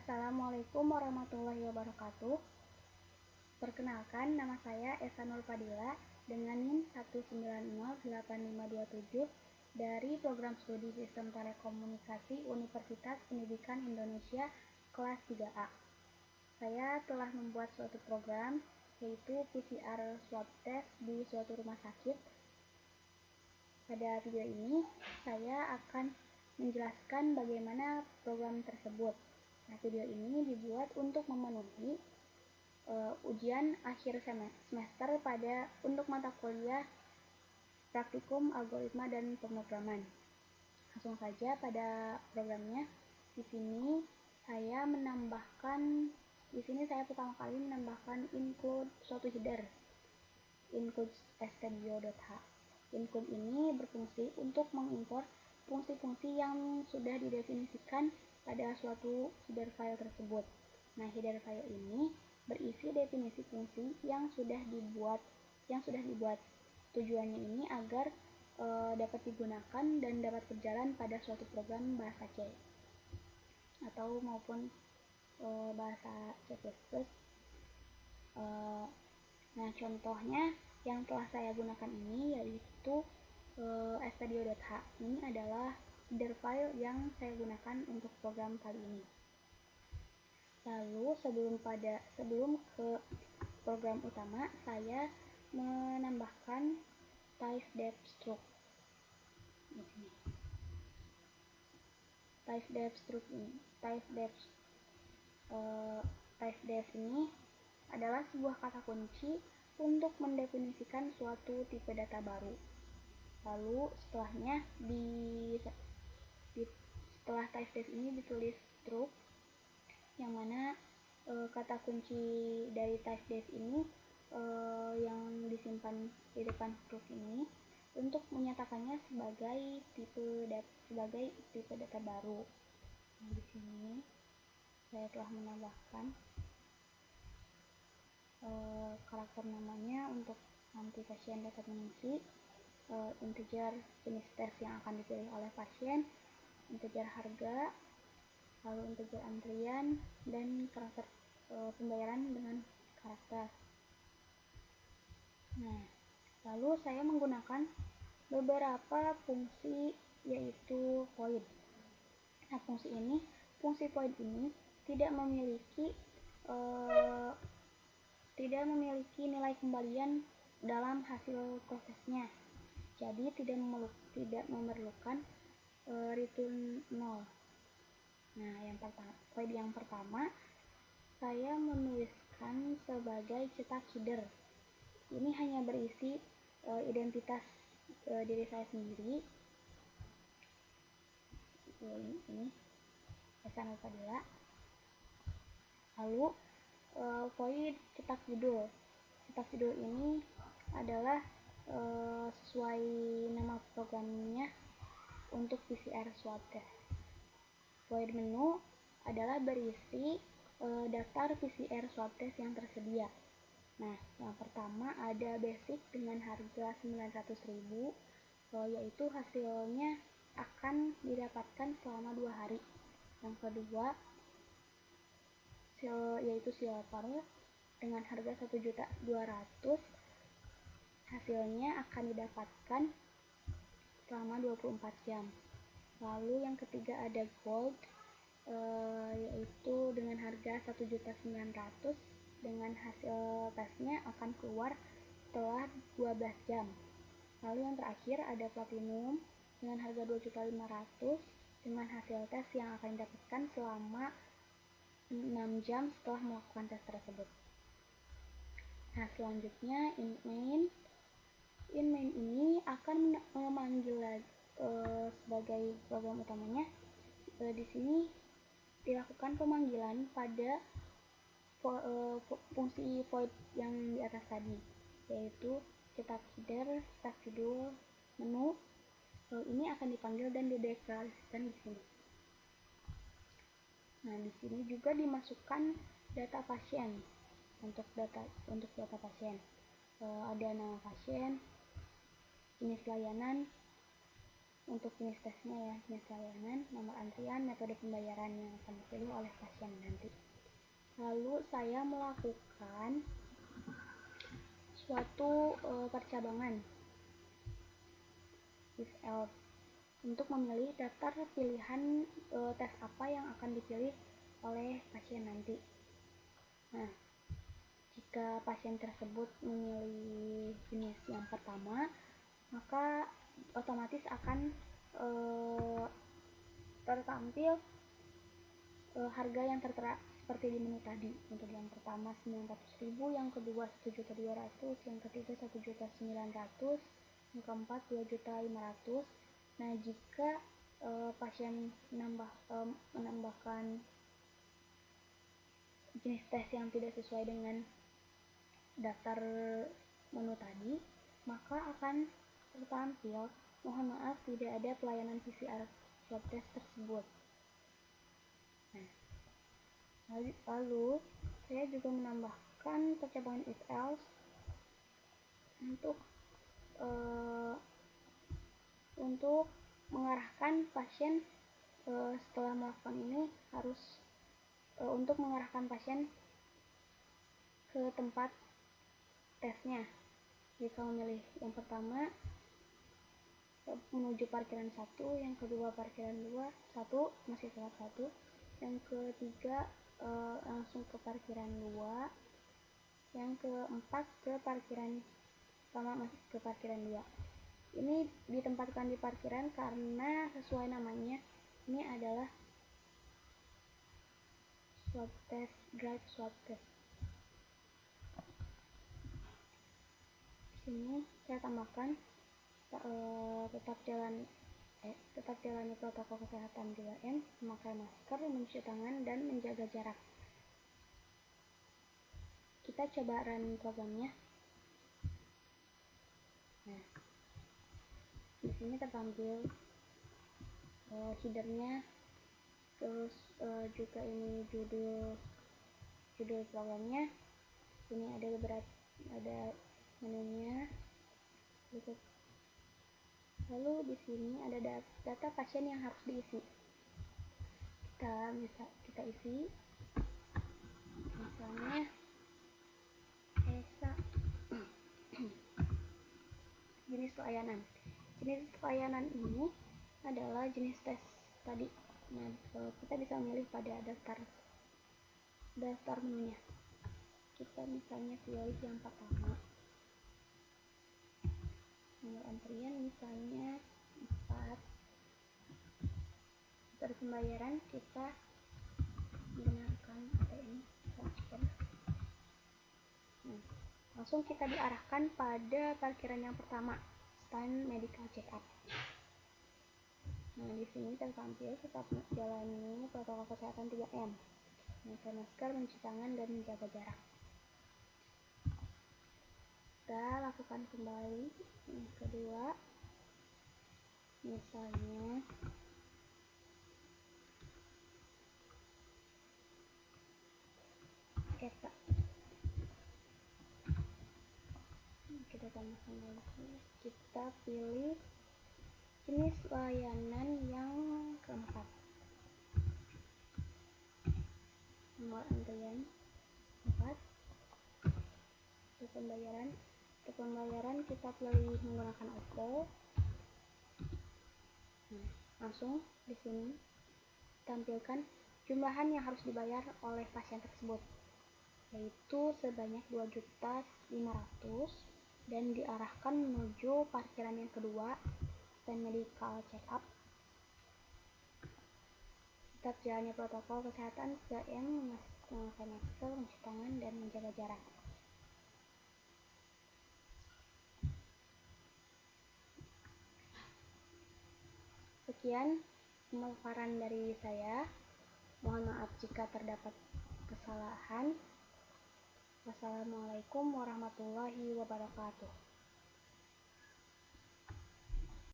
Assalamualaikum warahmatullahi wabarakatuh. Perkenalkan, nama saya Esa Nur Fadila dengan NIM 1908527 dari Program Studi Sistem Telekomunikasi Universitas Pendidikan Indonesia kelas 3A. Saya telah membuat suatu program, yaitu PCR swab test di suatu rumah sakit. Pada video ini, saya akan menjelaskan bagaimana program tersebut. Nah, video ini dibuat untuk memenuhi ujian akhir semester untuk mata kuliah praktikum algoritma dan pemrograman. Langsung saja pada programnya. Di sini saya pertama kali menambahkan include suatu header, include studio.h. Include ini berfungsi untuk mengimport fungsi-fungsi yang sudah didefinisikan pada suatu header file tersebut. Nah, header file ini berisi definisi fungsi yang sudah dibuat. Tujuannya ini agar dapat digunakan dan dapat berjalan pada suatu program bahasa C maupun bahasa C++. Nah, contohnya yang telah saya gunakan ini yaitu studio.h. Ini adalah header file yang saya gunakan untuk program kali ini. Lalu sebelum ke program utama, saya menambahkan typedef struct. Di sini. Typedef ini adalah sebuah kata kunci untuk mendefinisikan suatu tipe data baru. Lalu setelah typedef ini ditulis struct, yang mana kata kunci dari typedef ini yang disimpan di depan struct ini untuk menyatakannya sebagai tipe data baru. Nah, di sini saya telah menambahkan karakter namanya untuk nanti pasien dapat mengisi, integer jenis tes yang akan dipilih oleh pasien, integer harga, lalu integer antrian, dan karakter pembayaran dengan karakter. Nah, lalu saya menggunakan beberapa fungsi, yaitu void. Nah, fungsi void ini tidak memiliki nilai kembalian dalam hasil prosesnya, jadi tidak memerlukan return 0. Nah, void yang pertama saya menuliskan sebagai cetak header. Ini hanya berisi identitas diri saya sendiri. Ini Esa Nur Fadila. Lalu void cetak judul. Cetak judul ini adalah sesuai nama programnya untuk PCR swab test. Void menu adalah berisi daftar PCR swab test yang tersedia. Nah, yang pertama ada basic dengan harga 900.000, yaitu hasilnya akan didapatkan selama 2 hari. Yang kedua yaitu silver dengan harga 1.200.000, hasilnya akan didapatkan selama 24 jam. Lalu yang ketiga ada gold, yaitu dengan harga 1.900.000, dengan hasil tesnya akan keluar setelah 12 jam. Lalu yang terakhir ada platinum dengan harga 2.500.000, dengan hasil tes yang akan didapatkan selama 6 jam setelah melakukan tes tersebut. Nah, selanjutnya in main ini akan memanggil sebagai program utamanya. Di sini dilakukan pemanggilan pada fungsi void yang di atas tadi, yaitu cetak header, cetak judul, menu. Ini akan dipanggil dan dideklarasikan di sini. Nah, di sini juga dimasukkan data pasien. Untuk data pasien ada nama pasien, jenis layanan, untuk jenis tesnya ya, jenis layanan, nomor antrian, metode pembayaran yang akan dipilih oleh pasien nanti. Lalu saya melakukan suatu percabangan if else untuk memilih daftar pilihan tes apa yang akan dipilih oleh pasien nanti. Nah, jika pasien tersebut memilih jenis yang pertama, maka otomatis akan tertampil harga yang tertera seperti di menu tadi. Untuk yang pertama 900.000, yang kedua 1.200.000, yang ketiga 1.900.000, yang keempat 2.500.000. Nah, jika pasien menambahkan jenis tes yang tidak sesuai dengan daftar menu tadi, maka akan tertampil, mohon maaf tidak ada pelayanan PCR swab test tersebut. Nah, lalu saya juga menambahkan percabangan if else untuk mengarahkan pasien setelah melakukan ini harus untuk mengarahkan pasien ke tempat tesnya. Jika memilih yang pertama menuju parkiran 1, yang kedua parkiran 1, masih telat 1, yang ketiga langsung ke parkiran 2, yang keempat ke parkiran sama, masih ke parkiran 2. Ini ditempatkan di parkiran karena sesuai namanya, ini adalah swab test, drive swab test. Di sini saya tambahkan tetap jalani protokol kesehatan 3M, memakai masker, mencuci tangan, dan menjaga jarak. Kita coba run programnya. Nah, di sini tertampil headernya, terus juga ini judul programnya. Ini ada menunya. Lalu di sini ada data pasien yang harus diisi. Kita isi, misalnya jenis layanan. Jenis layanan ini adalah jenis tes tadi. Nah, kita bisa memilih pada daftar menunya. Kita misalnya pilih yang pertama, nomor antrian misalnya 4. Metode pembayaran kita menggunakan ATM transfer. Nah, langsung kita diarahkan pada parkiran yang pertama, stand medical check up. Nah, di sini tertampil tetap jalani protokol kesehatan 3M, memakai masker, mencuci tangan, dan menjaga jarak. Kita lakukan kembali yang kedua, misalnya ETA. Kita tambahkan lagi, kita pilih jenis layanan yang keempat, nomor antrian 4. Untuk pembayaran kita pilih menggunakan OVO. Nah, langsung di sini tampilkan jumlahan yang harus dibayar oleh pasien tersebut, yaitu sebanyak 2.500.000, dan diarahkan menuju parkiran yang kedua, stand medical check up. Tetap jalani protokol kesehatan 3M, memakai masker, mencuci tangan, dan menjaga jarak. Sekian pemaparan dari saya. Mohon maaf jika terdapat kesalahan. Wassalamualaikum warahmatullahi wabarakatuh.